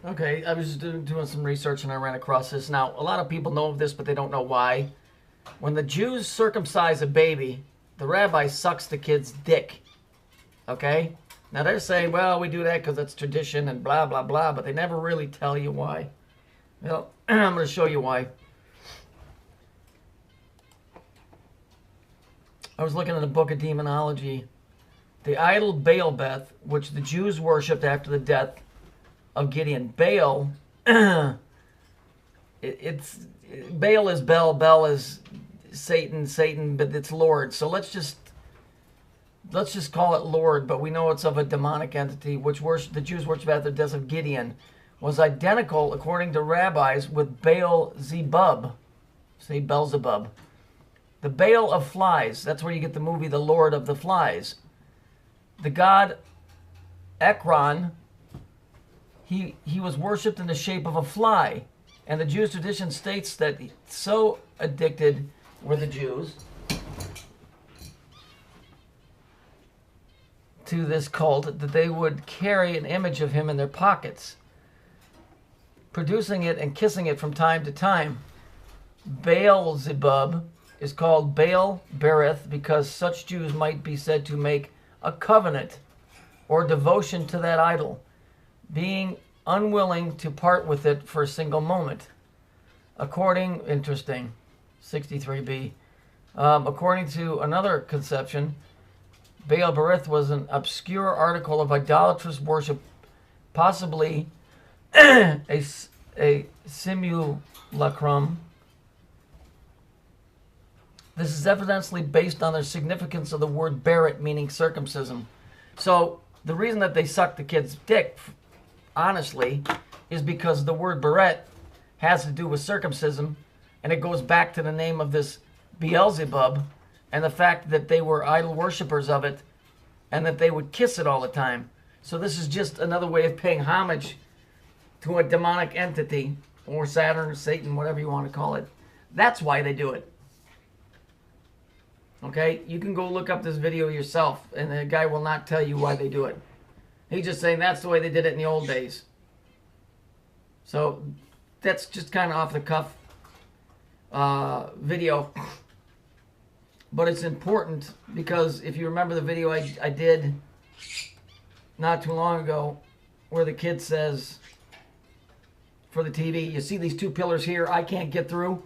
Okay, I was doing some research and I ran across this. Now, a lot of people know of this, but they don't know why. When the Jews circumcise a baby, the rabbi sucks the kid's dick. Okay? Now they're saying, well, we do that because it's tradition and blah, blah, blah, but they never really tell you why. Well, I'm going to show you why. I was looking at a book of demonology. The idol Baalbeth, which the Jews worshipped after the death of Gideon. Baal, Baal is Bel, Bel is Satan, but it's Lord. So let's just call it Lord, but we know it's of a demonic entity, which the Jews worship after the death of Gideon, was identical, according to rabbis, with Baal Zebub. Say Beelzebub. The Baal of flies. That's where you get the movie The Lord of the Flies. The god Ekron, he was worshipped in the shape of a fly. And the Jewish tradition states that so addicted were the Jews to this cult that they would carry an image of him in their pockets, producing it and kissing it from time to time. Beelzebub is called Baal Berith because such Jews might be said to make a covenant or devotion to that idol, being unwilling to part with it for a single moment. Interesting, 63b. According to another conception, Baal Berith was an obscure article of idolatrous worship, possibly a simulacrum. This is evidently based on the significance of the word Berit, meaning circumcision. So the reason that they suck the kid's dick, honestly, is because the word Beret has to do with circumcision, and it goes back to the name of this Beelzebub and the fact that they were idol worshippers of it and that they would kiss it all the time. So this is just another way of paying homage to a demonic entity, or Saturn or Satan, whatever you want to call it. That's why they do it. Okay? You can go look up this video yourself, and the guy will not tell you why they do it. He's just saying that's the way they did it in the old days. So that's just kind of off the cuff video. But it's important because if you remember the video I did not too long ago where the kid says for the TV, you see these two pillars here I can't get through?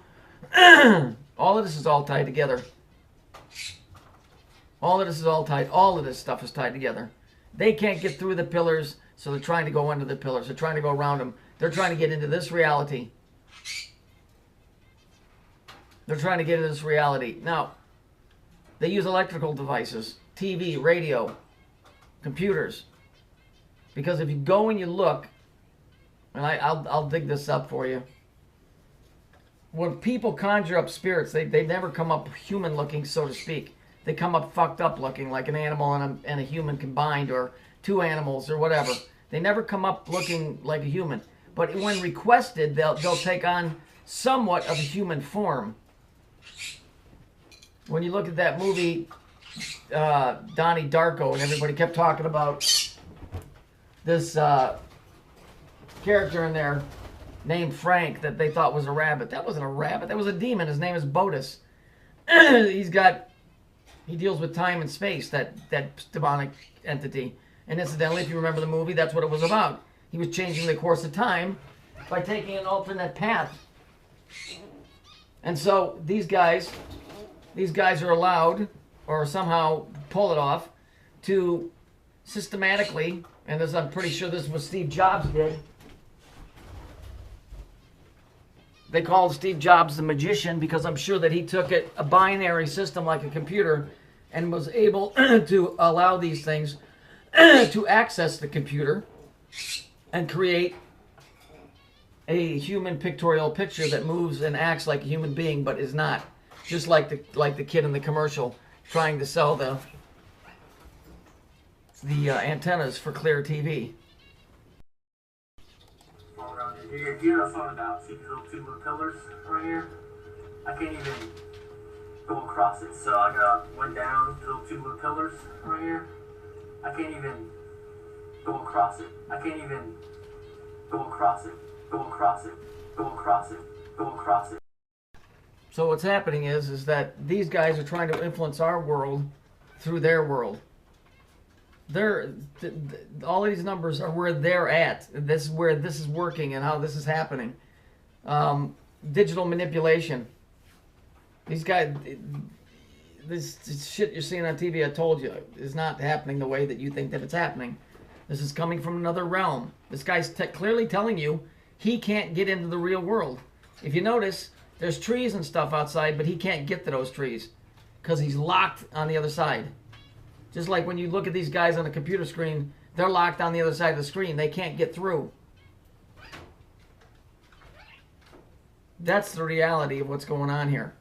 All of this is all tied together. All of this is all tied. All of this stuff is tied together. They can't get through the pillars, so they're trying to go under the pillars. They're trying to go around them. They're trying to get into this reality. They're trying to get into this reality. Now, they use electrical devices, TV, radio, computers. Because if you go and you look, and I'll dig this up for you. When people conjure up spirits, they never come up human looking, so to speak. They come up fucked up looking, like an animal and a human combined, or two animals, or whatever. They never come up looking like a human. But when requested, they'll take on somewhat of a human form. When you look at that movie, Donnie Darko, and everybody kept talking about this character in there named Frank that they thought was a rabbit. That wasn't a rabbit. That was a demon. His name is Botus. He deals with time and space, that demonic entity. And incidentally, if you remember the movie, that's what it was about. He was changing the course of time by taking an alternate path. And so these guys are allowed, or somehow pull it off, to systematically, and this, I'm pretty sure this is what Steve Jobs did. They called Steve Jobs the magician because I'm sure that he took a binary system like a computer and was able to allow these things to access the computer and create a human pictorial picture that moves and acts like a human being but is not. Just like the kid in the commercial trying to sell the antennas for Clear TV. If you know what I'm talking about, see these two little pillars right here? I can't even go across it. So I went down to the two little pillars right here. I can't even go across it. I can't even go across it, go across it, go across it, go across it. So what's happening is that these guys are trying to influence our world through their world. All of these numbers are where they're at. This is where this is working and how this is happening. Digital manipulation. These guys, this shit you're seeing on TV, I told you, is not happening the way that you think that it's happening. This is coming from another realm. This guy's clearly telling you he can't get into the real world. If you notice, there's trees and stuff outside, but he can't get to those trees because he's locked on the other side. Just like when you look at these guys on the computer screen, they're locked on the other side of the screen. They can't get through. That's the reality of what's going on here.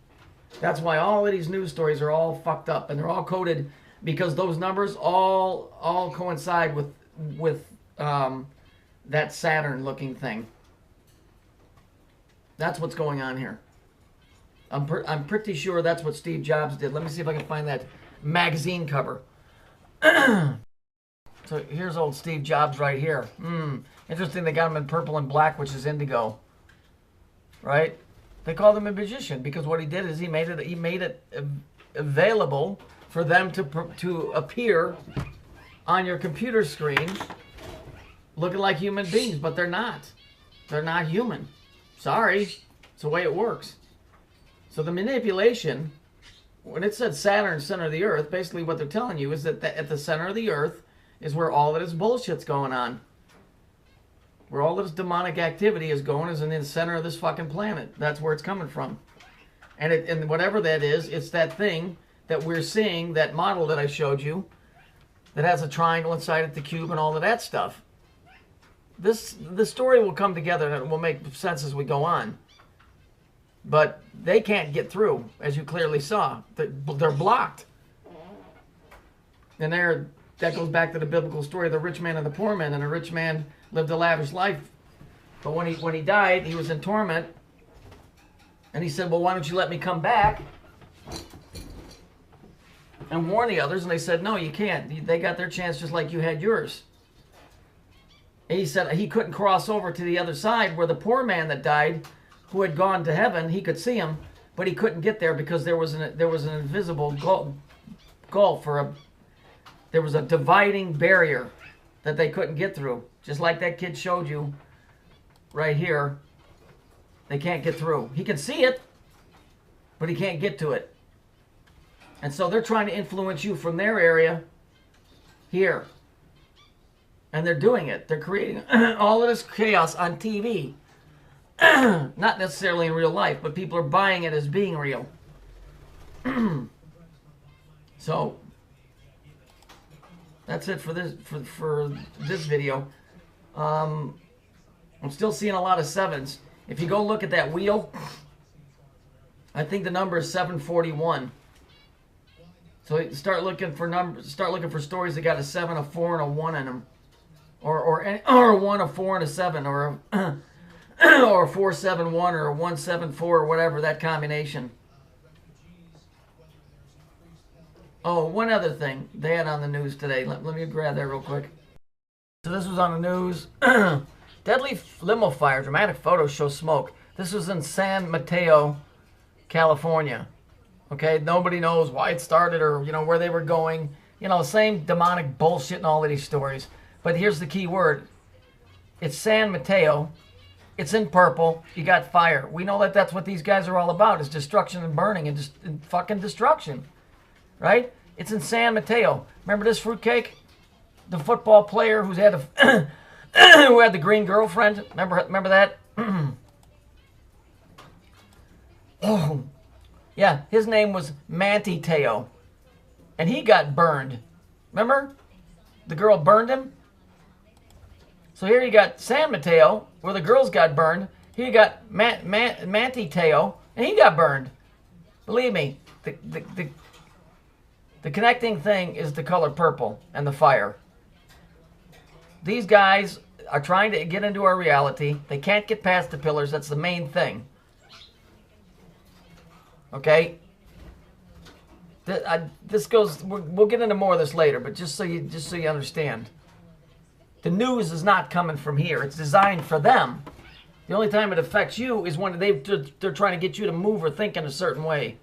That's why all of these news stories are all fucked up, and they're all coded because those numbers all coincide with that Saturn-looking thing. That's what's going on here. I'm pretty sure that's what Steve Jobs did. Let me see if I can find that magazine cover. So here's old Steve Jobs right here. Interesting they got him in purple and black, which is indigo. Right? They called him a magician because what he did is he made it available for them to appear on your computer screen looking like human beings, but they're not. They're not human. Sorry. It's the way it works. So the manipulation, when it said Saturn, center of the Earth, basically what they're telling you is that at the center of the Earth is where all of this bullshit's going on. Where all this demonic activity is going is in the center of this fucking planet. That's where it's coming from. And whatever that is, it's that thing that we're seeing, that model that I showed you, that has a triangle inside it, the cube, and all of that stuff. The story will come together and it will make sense as we go on. But they can't get through, as you clearly saw. They're blocked. And that goes back to the biblical story of the rich man and the poor man. And the rich man lived a lavish life. But when he died, he was in torment. And he said, well, why don't you let me come back and warn the others? And they said, no, you can't. They got their chance just like you had yours. And he said he couldn't cross over to the other side where the poor man that died, who had gone to heaven, he could see him, but he couldn't get there because there was an invisible gulf, or there was a dividing barrier that they couldn't get through. Just like that kid showed you right here. They can't get through. He can see it, but he can't get to it. And so they're trying to influence you from their area here. And they're doing it. They're creating all of this chaos on TV. Not necessarily in real life, but people are buying it as being real. So that's it for this video. I'm still seeing a lot of sevens. If you go look at that wheel, I think the number is 741. So start looking for numbers. Start looking for stories that got a 7, a 4, and a 1 in them, or a 1, a 4, and a 7, or a or 471 or 174 or whatever, that combination. Oh, one other thing they had on the news today. Let me grab that real quick. So this was on the news. Deadly limo fire. Dramatic photos show smoke. This was in San Mateo, California. Okay, nobody knows why it started or where they were going. Same demonic bullshit in all of these stories. But here's the key word. It's San Mateo. It's in purple. You got fire. We know that that's what these guys are all about, is destruction and burning and fucking destruction. Right? It's in San Mateo. Remember this fruitcake? The football player who had the green girlfriend? Remember that? Oh. Yeah, his name was Manti Teo. And he got burned. Remember? The girl burned him? So here you got San Mateo, where the girls got burned. Here you got Manti Teo, and he got burned. Believe me, the connecting thing is the color purple and the fire. These guys are trying to get into our reality. They can't get past the pillars. That's the main thing. Okay? This goes. We'll get into more of this later, but just so you understand. The news is not coming from here. It's designed for them. The only time it affects you is when they're trying to get you to move or think in a certain way.